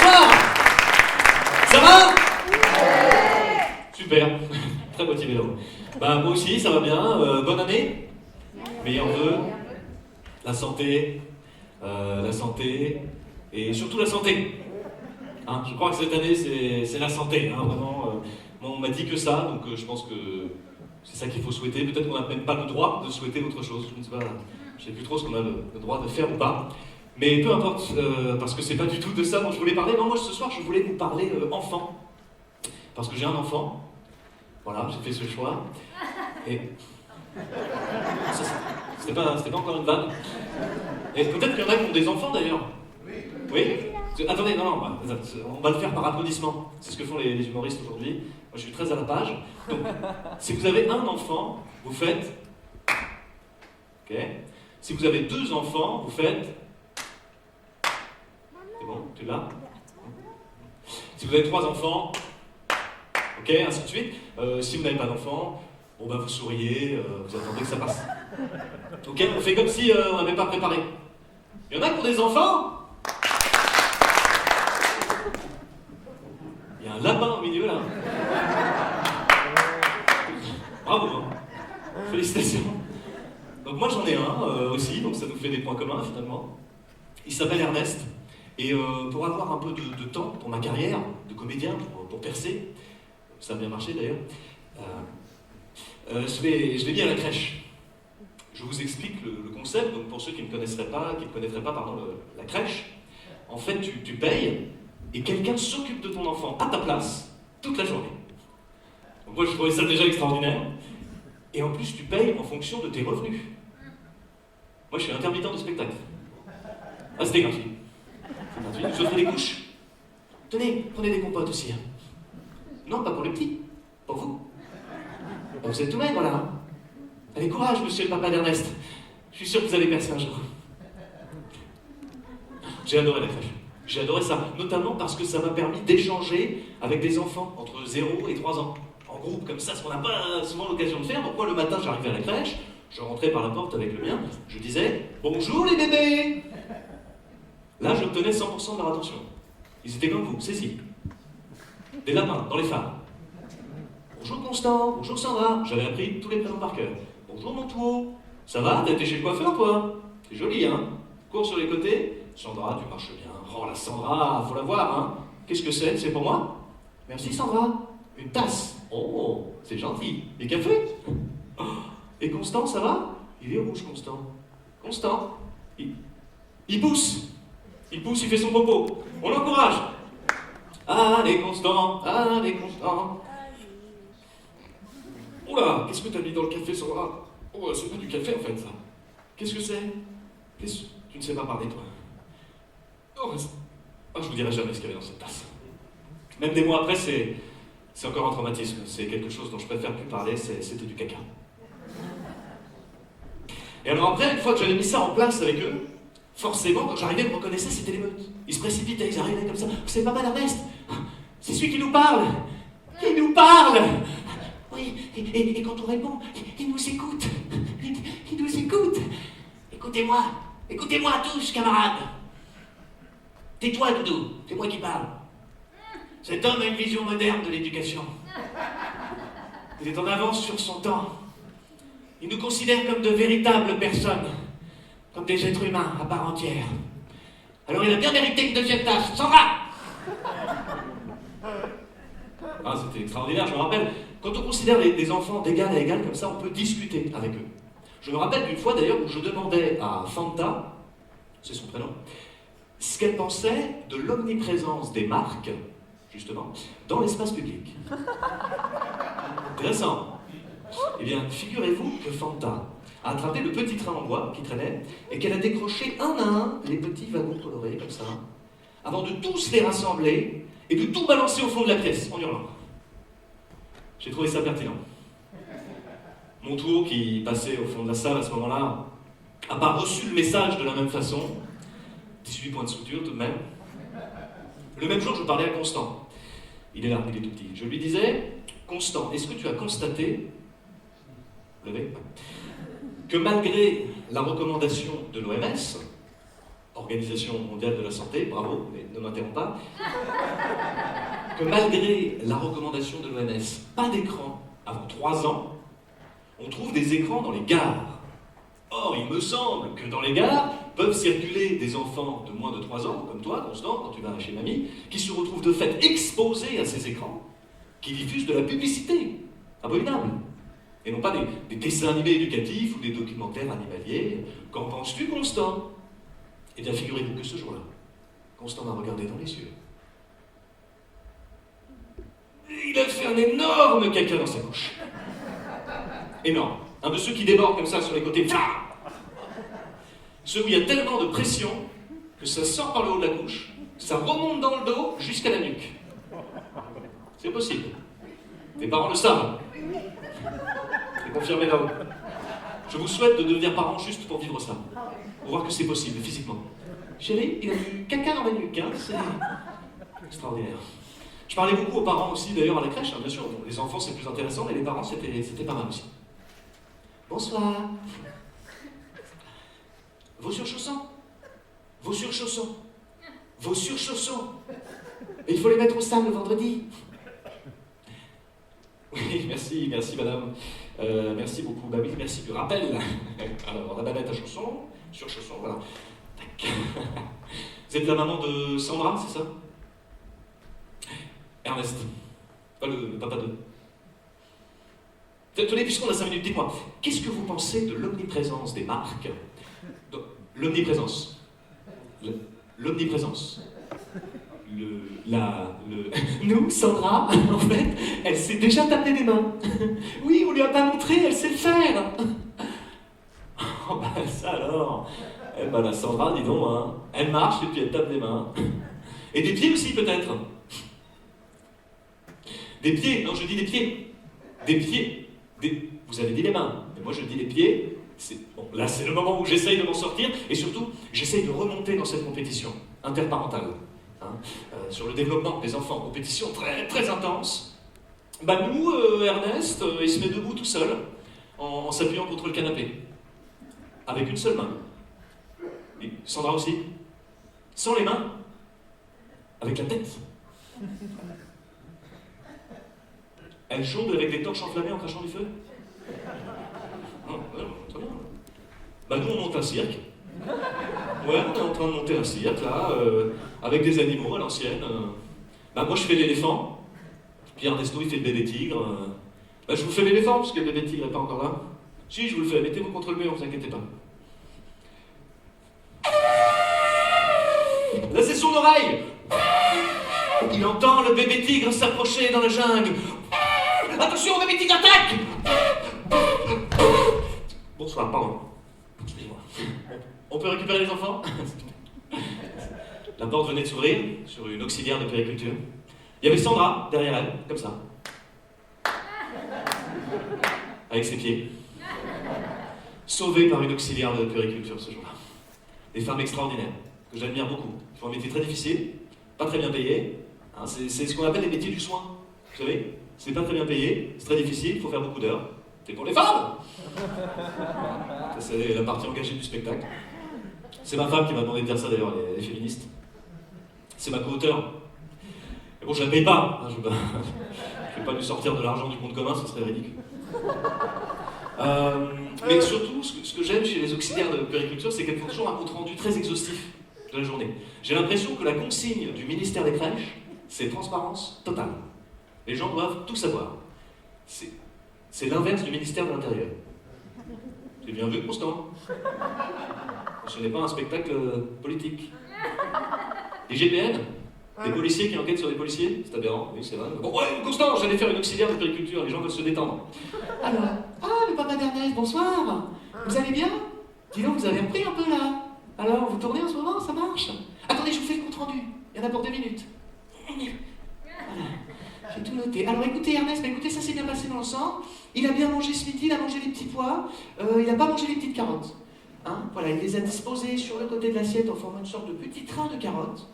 bonsoir. Ça va? Super, très motivé donc. Bah, moi aussi, ça va bien. Bonne année. Meilleurs vœux. La santé, et surtout la santé. Hein, je crois que cette année, c'est la santé, hein, vraiment. Moi, on m'a dit que ça, donc je pense que c'est ça qu'il faut souhaiter. Peut-être qu'on n'a même pas le droit de souhaiter autre chose. Je ne sais pas, je ne sais plus trop ce qu'on a le droit de faire ou pas. Mais peu importe, parce que c'est pas du tout de ça dont je voulais parler. Non, moi, ce soir, je voulais vous parler enfant. Parce que j'ai un enfant. Voilà, j'ai fait ce choix. Et... C'était pas encore une vanne. Et peut-être qu'il y en a qui ont des enfants, d'ailleurs. Oui? Attendez, non, on va le faire par applaudissement. C'est ce que font les humoristes aujourd'hui. Moi, je suis très à la page. Donc, si vous avez un enfant, vous faites... Ok. Si vous avez 2 enfants, vous faites... C'est bon, tu l'as? Si vous avez 3 enfants, ok, ainsi de suite. Si vous n'avez pas d'enfants, bon bah vous souriez, vous attendez que ça passe. Ok, on fait comme si on n'avait pas préparé. Il y en a qui ont des enfants? Il y a un lapin au milieu là. Bravo, hein. Félicitations. Donc moi j'en ai un aussi, donc ça nous fait des points communs finalement. Il s'appelle Ernest. Et pour avoir un peu de temps pour ma carrière de comédien, pour percer, ça a bien marché d'ailleurs, je l'ai mis à la crèche. Je vous explique le concept, donc pour ceux qui ne connaîtraient pas la crèche. En fait, tu payes et quelqu'un s'occupe de ton enfant à ta place toute la journée. Donc moi je trouvais ça déjà extraordinaire. Et en plus tu payes en fonction de tes revenus. Moi je suis intermittent de spectacle. Ah, c'était gratuit. Je offrais des couches. Tenez, prenez des compotes aussi. Hein. Non, pas pour les petits. Pour vous. Vous êtes tout maigre là. Hein. Allez, courage, monsieur le papa d'Ernest. Je suis sûr que vous allez percer un jour. J'ai adoré la crèche. J'ai adoré ça. Notamment parce que ça m'a permis d'échanger avec des enfants entre 0 et 3 ans. En groupe, comme ça, ce qu'on n'a pas souvent l'occasion de faire. Donc moi, le matin, j'arrivais à la crèche. Je rentrais par la porte avec le mien. Je disais « Bonjour les bébés !» Là, j'obtenais 100% de leur attention. Ils étaient comme vous, saisis. Des lapins dans les phares. Bonjour Constant, bonjour Sandra. J'avais appris tous les prénoms par cœur. Bonjour Montour. Ça va? T'as été chez le coiffeur, toi? C'est joli, hein? Cours sur les côtés. Sandra, tu marches bien. Oh, la Sandra, faut la voir, hein? Qu'est-ce que c'est? C'est pour moi? Merci Sandra. Une tasse. Oh, c'est gentil. Des cafés? Oh. Et Constant, ça va? Il est rouge, Constant. Constant. Il pousse. Il pousse, il fait son popo. On l'encourage. Allez, Constant. Allez, Constant. Oula, qu'est-ce que t'as mis dans le café, Sandra? Oh, c'est pas du café, en fait, ça. Qu'est-ce que c'est? Tu ne sais pas parler, toi. Oh, je vous dirai jamais ce qu'il y avait dans cette tasse. Même des mois après, c'est encore un traumatisme. C'est quelque chose dont je préfère plus parler, c'était du caca. Et alors après, une fois que j'avais mis ça en place avec eux, forcément, quand j'arrivais, ils me reconnaissaient, c'était l'émeute. Ils se précipitaient, ils arrivaient comme ça. C'est pas mal, Ernest. C'est celui qui nous parle. Il nous parle. Oui, et quand on répond, il nous écoute. Il nous écoute. Écoutez-moi tous, camarades. Tais-toi, Doudou, c'est moi qui parle. Cet homme a une vision moderne de l'éducation. Il est en avance sur son temps. Il nous considère comme de véritables personnes, comme des êtres humains à part entière. Alors il a bien mérité une deuxième tâche. Sandra! Ah, c'était extraordinaire, je me rappelle. Quand on considère les enfants d'égal à égal, comme ça, on peut discuter avec eux. Je me rappelle d'une fois d'ailleurs où je demandais à Fanta, c'est son prénom, ce qu'elle pensait de l'omniprésence des marques, justement, dans l'espace public. Intéressant. Eh bien, figurez-vous que Fanta a attrapé le petit train en bois qui traînait et qu'elle a décroché un à un les petits wagons colorés, comme ça, avant de tous les rassembler et de tout balancer au fond de la pièce, en hurlant. J'ai trouvé ça pertinent. Montour, qui passait au fond de la salle à ce moment-là, n'a pas reçu le message de la même façon. 18 points de suture tout de même. Le même jour, je parlais à Constant. Il est là, il est tout petit. Je lui disais, Constant, est-ce que tu as constaté, que malgré la recommandation de l'OMS, Organisation mondiale de la santé, bravo, mais ne m'interromps pas, que malgré la recommandation de l'OMS, pas d'écran avant 3 ans, on trouve des écrans dans les gares. Or, il me semble que dans les gares peuvent circuler des enfants de moins de 3 ans, comme toi, Constant, quand tu vas chez mamie, qui se retrouvent de fait exposés à ces écrans, qui diffusent de la publicité abominable. Et non pas des dessins animés éducatifs ou des documentaires animaliers. Qu'en penses-tu, Constant? Eh bien, figurez-vous que ce jour-là, Constant m'a regardé dans les yeux. Et il a fait un énorme caca dans sa bouche. Énorme. Un de ceux qui débordent comme ça sur les côtés. Ceux où il y a tellement de pression que ça sort par le haut de la bouche, ça remonte dans le dos jusqu'à la nuque. C'est possible. Tes parents le savent. C'est confirmé là-haut. Je vous souhaite de devenir parents juste pour vivre ça. Pour voir que c'est possible, physiquement. Chérie, il a du caca dans ma nuque, hein, c'est extraordinaire. Je parlais beaucoup aux parents aussi, d'ailleurs, à la crèche, hein, bien sûr. Bon, les enfants, c'est plus intéressant, mais les parents, c'était pas mal aussi. Bonsoir. Vos surchaussons. Vos surchaussons. Vos surchaussons. Et il faut les mettre au stade le vendredi. Oui, merci madame. Merci beaucoup. Bah oui, merci du rappel. Alors, la banette à chaussons, sur chaussons, voilà. Tac. Vous êtes la maman de Sandra, c'est ça? Ernest. Pas le papa de. Tenez, puisqu'on a 5 minutes, dites-moi, qu'est-ce que vous pensez de l'omniprésence des marques? L'omniprésence. L'omniprésence. Nous, Sandra, en fait, elle s'est déjà tapé des mains. Oui, on lui a pas montré, elle sait le faire. Oh bah ça alors. Eh bah la Sandra, dis donc, hein, elle marche et puis elle tape des mains. Et des pieds aussi peut-être. Des pieds, non je dis des pieds. Des pieds. Vous avez dit les mains, mais moi je dis les pieds. Bon, là c'est le moment où j'essaye de m'en sortir et surtout j'essaye de remonter dans cette compétition interparentale. Sur le développement des enfants, compétition très très intense. Bah nous, Ernest, il se met debout tout seul, en s'appuyant contre le canapé, avec une seule main. Et Sandra aussi, sans les mains, avec la tête. Elle jongle avec des torches enflammées en crachant du feu. Non, très bien. Bah nous on monte un cirque. Ouais, on est en train de monter un cirque là, avec des animaux à l'ancienne. Bah moi je fais l'éléphant, puis Ernesto il fait le bébé tigre. Bah je vous fais l'éléphant parce que le bébé tigre n'est pas encore là. Si, je vous le fais, mettez-vous contre le mur, ne vous inquiétez pas. Là c'est son oreille. Il entend le bébé tigre s'approcher dans la jungle. Attention, bébé tigre attaque. Bonsoir, pardon. Excusez-moi. On peut récupérer les enfants? La porte venait de s'ouvrir sur une auxiliaire de puériculture. Il y avait Sandra derrière elle, comme ça. Avec ses pieds. Sauvée par une auxiliaire de puériculture ce jour-là. Des femmes extraordinaires, que j'admire beaucoup. Ils font un métier très difficile, pas très bien payé. Hein, c'est ce qu'on appelle les métiers du soin. Vous savez? C'est pas très bien payé, c'est très difficile, il faut faire beaucoup d'heures. C'est pour les femmes! Ça, c'est la partie engagée du spectacle. C'est ma femme qui m'a demandé de dire ça d'ailleurs, les féministes. C'est ma co-auteure. Mais bon, je la paye pas. Hein, je vais pas lui sortir de l'argent du compte commun, ce serait ridicule. Mais surtout, ce que j'aime chez les auxiliaires de puériculture, c'est qu'elles font toujours un compte rendu très exhaustif de la journée. J'ai l'impression que la consigne du ministère des crèches, c'est transparence totale. Les gens doivent tout savoir. C'est l'inverse du ministère de l'Intérieur. C'est bien vu, Constant. Ce n'est pas un spectacle politique. Des GPN, des policiers qui enquêtent sur des policiers, c'est aberrant, oui, c'est vrai. Bon, ouais, Constant, j'allais faire une auxiliaire de puériculture, les gens veulent se détendre. Alors, le papa d'Ernest, bonsoir. Vous allez bien? Dis donc, vous avez repris un peu là. Alors, vous tournez en ce moment, ça marche? Attendez, je vous fais le compte rendu. Il y en a pour 2 minutes. Voilà. J'ai tout noté. Alors écoutez Ernest, écoutez, ça s'est bien passé dans l'ensemble. Il a bien mangé ce midi, il a mangé les petits pois, il n'a pas mangé les petites carottes. Hein, voilà, il les a disposées sur le côté de l'assiette en formant une sorte de petit train de carottes,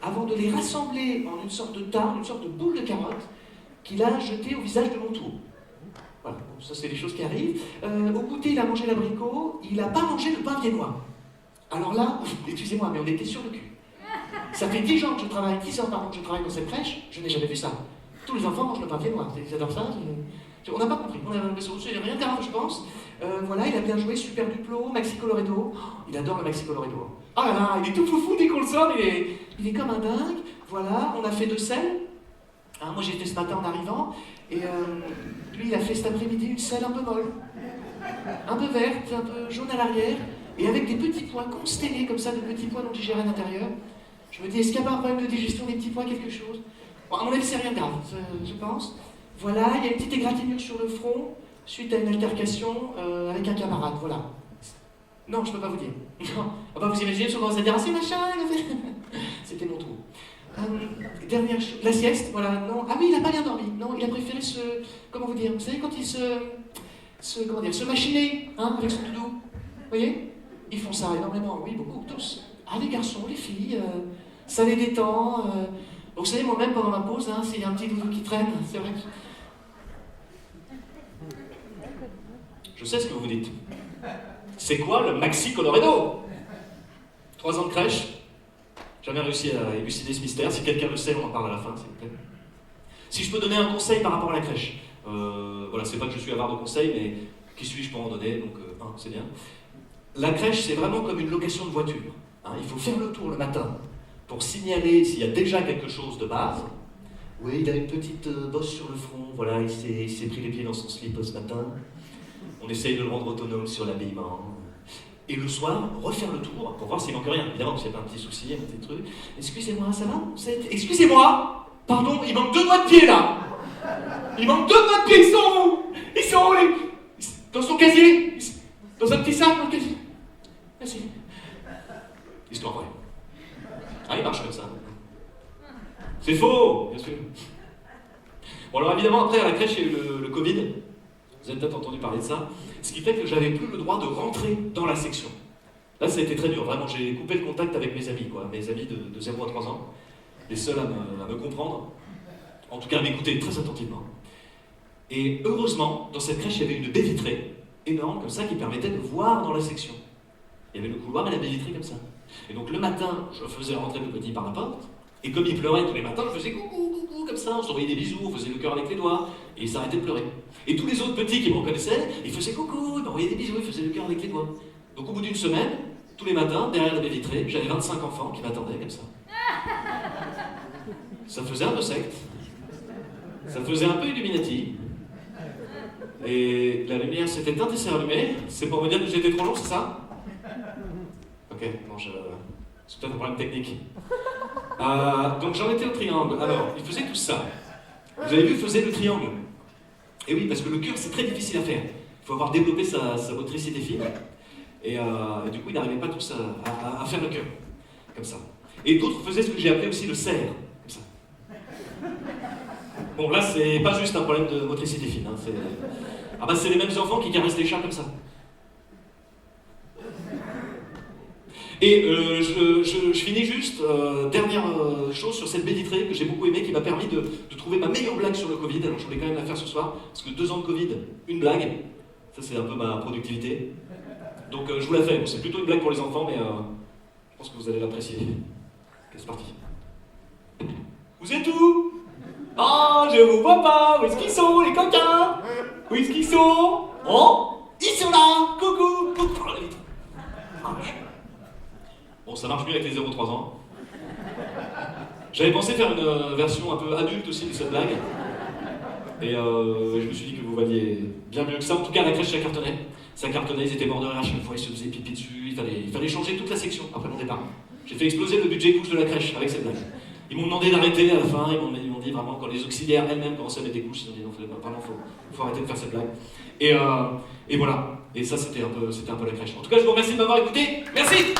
avant de les rassembler en une sorte de tas, une sorte de boule de carottes, qu'il a jetée au visage de mon tour. Voilà, ça c'est les choses qui arrivent. Au goûter, il a mangé l'abricot, il n'a pas mangé le pain viennois. Alors là, excusez-moi, mais on était sur le cul. Ça fait 10 ans que je travaille, 10 ans pardon, que je travaille dans cette crèche, je n'ai jamais vu ça. Tous les enfants mangent le papier noir, ils adorent ça. On n'a pas compris, on a l'impression, c'est rien de grave, je pense. Voilà, il a bien joué, Super Duplo, Maxi Coloredo. Oh, il adore le Maxi Coloredo. Ah là là, il est tout foufou dès qu'on le sort, il est comme un dingue. Voilà, on a fait 2 selles. Hein, moi j'ai fait ce matin en arrivant, et lui il a fait cet après-midi une selle un peu molle, un peu verte, un peu jaune à l'arrière, et avec des petits pois constellés comme ça, de petits pois non digérés à l'intérieur. Je me dis, est-ce qu'il n'y a pas un problème de digestion des petits pois, quelque chose? Bon, à mon avis, c'est rien de grave, je pense. Voilà, il y a une petite égratignure sur le front, suite à une altercation avec un camarade, voilà. Non, je ne peux pas vous dire. Non. Ah bah, vous imaginez, je commence à dire, ah c'est machin, c'était mon tour. Dernière chose, la sieste, voilà, non. Ah oui, il n'a pas bien dormi, non, il a préféré comment vous dire, vous savez, quand il se machiner, hein, avec son doudou, vous voyez? Ils font ça énormément, oui, beaucoup, tous. Ah, les garçons, les filles, ça les détend. Vous savez, moi-même, pendant ma pause, hein, s'il y a un petit doudou qui traîne, c'est vrai que... Je sais ce que vous dites. C'est quoi le Maxi Coloredo? 3 ans de crèche. Jamais réussi à élucider ce mystère. Si quelqu'un le sait, on en parle à la fin, s'il vous plaît. Si je peux donner un conseil par rapport à la crèche. Voilà, c'est pas que je suis avare de conseils, mais qui suis-je pour en donner? Donc, c'est bien. La crèche, c'est vraiment comme une location de voiture. Hein, il faut faire le tour le matin pour signaler s'il y a déjà quelque chose de base. Oui, il a une petite bosse sur le front, voilà, il s'est pris les pieds dans son slip ce matin. On essaye de le rendre autonome sur l'habillement. Et le soir, refaire le tour pour voir s'il manque rien. Évidemment, s'il n'y a pas un petit souci, un petit truc. Excusez-moi, ça va? Excusez-moi! Pardon, il manque 2 doigts de pied là! Il manque 2 doigts de pied, ils sont où? Ils sont où les... Dans son casier? Dans un petit sac dans le casier? Merci. Histoire vraie. Ah, il marche comme ça. C'est faux, bien sûr. Bon, alors évidemment, après, à la crèche, il y a eu le Covid. Vous avez peut-être entendu parler de ça. Ce qui fait que j'avais plus le droit de rentrer dans la section. Là, ça a été très dur. Vraiment, j'ai coupé le contact avec mes amis, quoi. Mes amis de 0 à 3 ans. Les seuls à me comprendre. En tout cas, à m'écouter très attentivement. Et heureusement, dans cette crèche, il y avait une baie vitrée énorme, comme ça, qui permettait de voir dans la section. Il y avait le couloir et la baie vitrée comme ça. Et donc, le matin, je faisais rentrer le petit par la porte. Et comme il pleurait tous les matins, je faisais coucou, coucou, comme ça, on s'envoyait des bisous, on faisait le cœur avec les doigts, et il s'arrêtait de pleurer. Et tous les autres petits qui me reconnaissaient, ils faisaient coucou, ils m'envoyaient des bisous, ils faisaient le cœur avec les doigts. Donc au bout d'une semaine, tous les matins, derrière la baie vitrée, j'avais 25 enfants qui m'attendaient comme ça. Ça faisait un peu secte, ça faisait un peu Illuminati, et la lumière s'est éteinte et s'est rallumée. C'est pour me dire que j'étais trop long, c'est ça? Ok, bon, c'est peut-être un problème technique. Donc j'en étais au triangle. Alors, il faisait tout ça. Vous avez vu, il faisait le triangle. Et oui, parce que le cœur, c'est très difficile à faire. Il faut avoir développé sa motricité fine. Et du coup, il n'arrivait pas tous à faire le cœur. Comme ça. Et d'autres faisaient ce que j'ai appelé aussi le cerf. Comme ça. Bon, là, c'est pas juste un problème de motricité fine. Hein, c'est les mêmes enfants qui caressent les chats comme ça. Et je finis juste, dernière chose sur cette baie vitrée que j'ai beaucoup aimée, qui m'a permis de trouver ma meilleure blague sur le Covid. Alors je voulais quand même la faire ce soir, parce que 2 ans de Covid, une blague, ça c'est un peu ma productivité. Donc je vous la fais, bon, c'est plutôt une blague pour les enfants, mais je pense que vous allez l'apprécier. Ok, c'est parti. Vous êtes où? Ah, je vous vois pas, où est-ce qu'ils sont les coquins? Où est-ce qu'ils sont? Oh, ils sont là, coucou, coucou. Oh, la vitre. Ah, bon, ça marche mieux avec les 0-3 ans. J'avais pensé faire une version un peu adulte aussi de cette blague. Et je me suis dit que vous valiez bien mieux que ça. En tout cas, à la crèche, ça cartonnait. Ça cartonnait, ils étaient morts de rire à chaque fois, ils se faisaient pipi dessus. Il fallait changer toute la section après mon départ. J'ai fait exploser le budget couche de la crèche avec cette blague. Ils m'ont demandé d'arrêter à la fin, ils m'ont dit vraiment, quand les auxiliaires elles-mêmes commençaient à mettre des couches, ils ont dit non, vraiment, faut arrêter de faire cette blague. Et voilà. Et ça, c'était un peu la crèche. En tout cas, je vous remercie de m'avoir écouté. Merci!